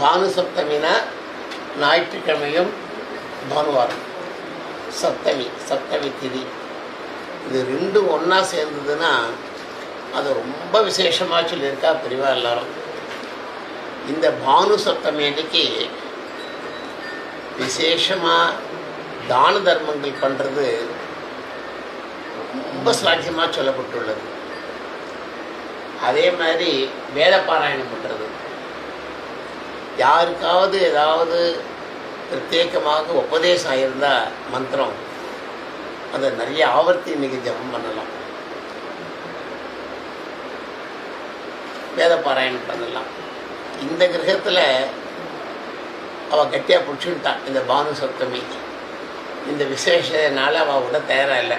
பானு சப்தமினா ஞாயிற்றுக்கிழமையும் பானுவாரம் சப்தமி திதி இது ரெண்டும் ஒன்றா சேர்ந்ததுன்னா அது ரொம்ப விசேஷமாக சொல்லியிருக்கா பெரியவா எல்லாரும். இந்த பானு சப்தமி அன்னைக்கு விசேஷமாக தான தர்மங்கள் பண்ணுறது ரொம்ப சாத்தியமாக சொல்லப்பட்டுள்ளது. அதே மாதிரி வேத பாராயணம் பண்ணுறது, யாருக்காவது ஏதாவது பிரத்யேகமாக உபதேசம் ஆகியிருந்தால் மந்திரம் அதை நிறைய ஆவர்த்தி இன்றைக்கி ஜபம் பண்ணலாம், வேத பாராயணம் பண்ணலாம். இந்த கிரகத்தில் அவள் கட்டியாக பிடிச்சுட்டான். இந்த பானு சப்தமி இந்த விசேஷனால அவள் விட தயாராக இல்லை.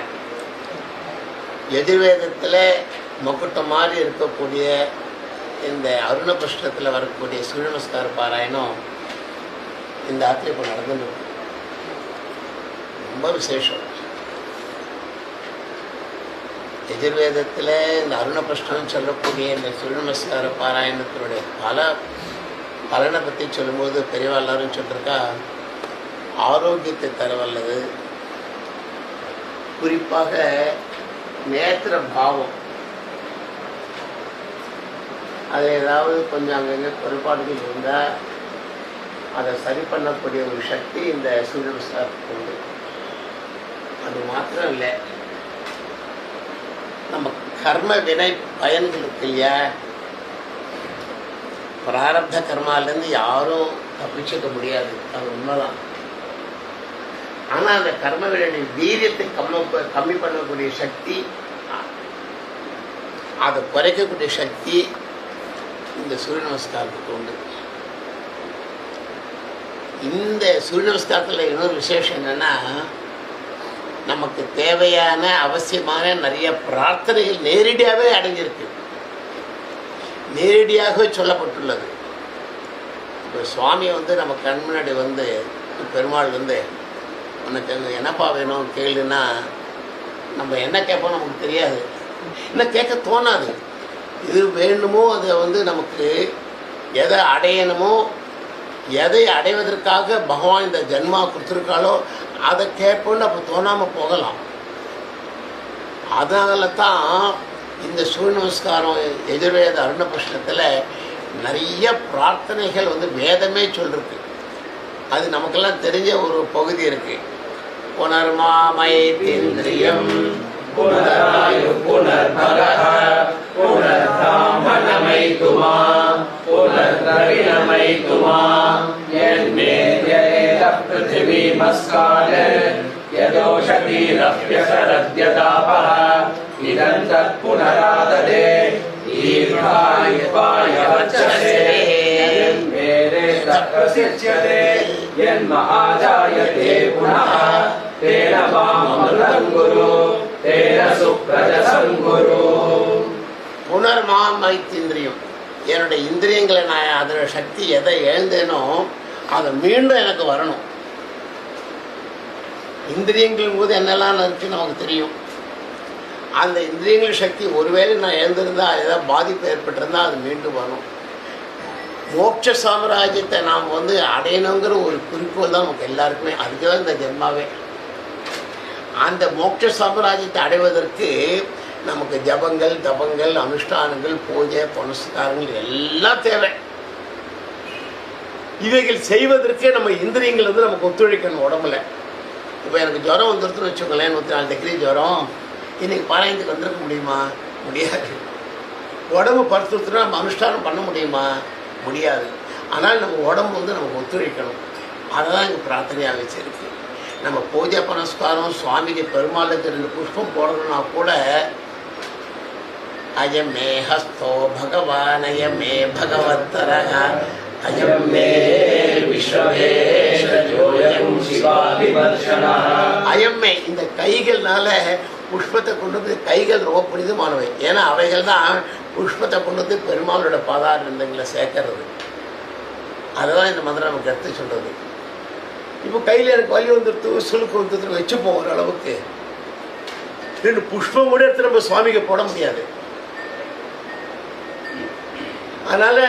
எதிர்வேதத்தில் மொக்கட்டம் மாதிரி இருக்கக்கூடிய இந்த அருணபுஷ்டத்தில் வரக்கூடிய சூரிய நமஸ்கார பாராயணம் இந்த ஆத்திரை இப்போ நடந்துருக்கு. ரொம்ப விசேஷம். எதிர்வேதத்தில் இந்த அருணபுஷ்டம் சொல்லக்கூடிய இந்த சூரிய நமஸ்கார பாராயணத்தினுடைய பலனை பற்றி சொல்லும்போது பெரியவா எல்லாரும் சொல்லிருக்கா, ஆரோக்கியத்தை தரவல்லது. குறிப்பாக நேத்திர பாவம், அது ஏதாவது கொஞ்சம் அங்கங்கே குறைபாடுகள் இருந்தால் அதை சரி பண்ணக்கூடிய ஒரு சக்தி இந்த சூரிய நமஸ்காரத்துக்கு உண்டு. அது மாத்திரம் இல்லை, நம்ம கர்ம வினை பயன்கள் இருக்கு இல்லையா, பிராரப்த கர்மாலேருந்து யாரும் தப்பிச்சுக்க முடியாது, அது உண்மைதான். ஆனால் அந்த கர்ம வினை வீரியத்தை கம்மி பண்ணக்கூடிய சக்தி, அதை குறைக்கக்கூடிய சக்தி இந்த சூரிய நமஸ்காரத்துக்கு உண்டு. இந்த சூரிய நமஸ்காரத்தில் இன்னொரு விசேஷம் என்னென்னா, நமக்கு தேவையான அவசியமான நிறைய பிரார்த்தனைகள் நேரடியாகவே அடங்கியிருக்கு, நேரடியாகவே சொல்லப்பட்டுள்ளது. இப்போ சுவாமி நம்ம கண் முன்னாடி பெருமாள் உனக்கு என்னப்பா வேணும் கேளுன்னா நம்ம என்ன கேட்போம் நமக்கு தெரியாது, என்ன கேட்க தோணாது. இது வேணுமோ அதை நமக்கு எதை அடையணுமோ, எதை அடைவதற்காக பகவான் இந்த ஜென்மா கொடுத்துருக்காளோ அதை கேட்போன்னு அப்போ தோணாமல் போகலாம். அதனால தான் இந்த சூரிய நமஸ்காரம் எதிர்வேத அருணபுஷ்டத்தில் நிறைய பிரார்த்தனைகள் வேதமே சொல்லிருக்கு. அது நமக்கெல்லாம் தெரிஞ்ச ஒரு பகுதி இருக்கு. புனர்மாமயேந்திரியம் புனராயு புனர்பரஹ புனர்தாமனமைதுமா புனர்த்ரவிணமைதுமா யன்மேத்யேத ப்ருதிவீமஸ்கால யதோஷதீரப்யசரத்யதாபஹ இதம் தத் புனராததே தீர்காயுபாய வச்சசே யன்மேதே தத்ப்ரசிச்யதே யன்மஹாஜாயதே புனः தேன மாமமிருதம் குரு தேன சுப்ரஜசம் குரு. புனர்மாமயேந்திரியம், என்னுடைய இந்திரியங்களை நான் அதோட சக்தி எதை எழுந்தேனோ அதை மீண்டும் எனக்கு வரணும். இந்திரியங்கள் போது என்னெல்லாம் இருக்குன்னு நமக்கு தெரியும். அந்த இந்திரியங்கள் சக்தி ஒருவேளை நான் எழுந்திருந்தால் ஏதாவது பாதிப்பு ஏற்பட்டிருந்தால் அது மீண்டும் வரும். மோட்ச சாம்ராஜ்யத்தை நாம் அடையணுங்கிற ஒரு குறிக்கோள் தான் நமக்கு எல்லாருக்குமே. அதுக்கு தான் இந்த ஜென்மாவே. அந்த மோட்ச சாம்ராஜ்யத்தை அடைவதற்கு நமக்கு ஜபங்கள் தபங்கள் அனுஷ்டானங்கள் பூஜை புனஸ்காரங்கள் எல்லாம் தேவை. இவைகள் செய்வதற்கு நம்ம இந்திரியங்கள் நமக்கு ஒத்துழைக்கணும் உடம்புல. இப்போ எனக்கு ஜுரம் வந்துருக்குன்னு வச்சுக்கோங்களேன், 104 டிகிரி ஜுரம், இன்னைக்கு பாராயணத்துக்கு வந்திருக்க முடியுமா? முடியாது. உடம்பு படுத்துனா நம்ம அனுஷ்டானம் பண்ண முடியுமா? முடியாது. ஆனால் நம்ம உடம்பு நமக்கு ஒத்துழைக்கணும். அதை தான் இங்கே பிரார்த்தனையாக வச்சிருக்கு. நம்ம பூஜை புனஸ்காரம் சுவாமிக்கு பெருமாளுக்கு 2 புஷ்பம் போடணும்னா கூட அயமே ஹஸ்தோ பகவான் அயமே பகவத்தரஹ அயம் மே விஸ்வவேஷஜோயம் சிவாபிவர்ஷனஹ. அயம்மே, இந்த கைகள்னால புஷ்பத்தை கொண்டு போய் கைகள் ரொம்ப புனிதமானவை. ஏன்னா அவைகள் தான் புஷ்பத்தை கொண்டு வந்து பெருமாளோட பாதாரங்களை சேர்க்கறது. அதுதான் இந்த மந்திரம் நமக்கு எடுத்து சொல்றது. இப்போ கையில் எனக்கு வலி வந்துடுத்து, சுழுக்கு வந்துட்டு வச்சுப்போம் ஓரளவுக்கு. 2 புஷ்பம் கூட எடுத்து நம்ம சுவாமிக்கு போட முடியாது. அதனால்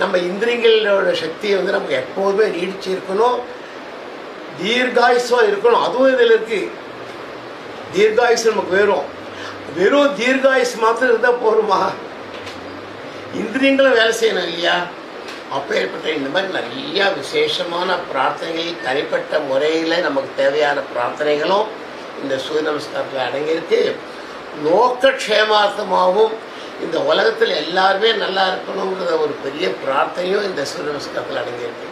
நம்ம இந்திரியங்களோட சக்தியை வந்து நமக்கு எப்போதுமே நீடிச்சு இருக்கணும், தீர்காயுஸாக இருக்கணும். அதுவும் இதில் இருக்குது. தீர்காயுஸ் நமக்கு வெறும் தீர்காயுஸ் மாத்திரம் இருந்தால் போருமா? இந்திரியங்களும் வேலை செய்யணும் இல்லையா? அப்பேற்பட்ட இந்த மாதிரி நிறையா விசேஷமான பிரார்த்தனைகள் தனிப்பட்ட முறையில் நமக்கு தேவையான பிரார்த்தனைகளும் இந்த சூரிய நமஸ்காரத்தில் அடங்கியிருக்கு. நோக்கக்ஷேமார்த்தமாகவும் இந்த உலகத்தில் எல்லாருமே நல்லா இருக்கணுங்கிற ஒரு பெரிய பிரார்த்தனையும் இந்த சூரிய நமஸ்காரத்தில் அடங்கியிருக்கு.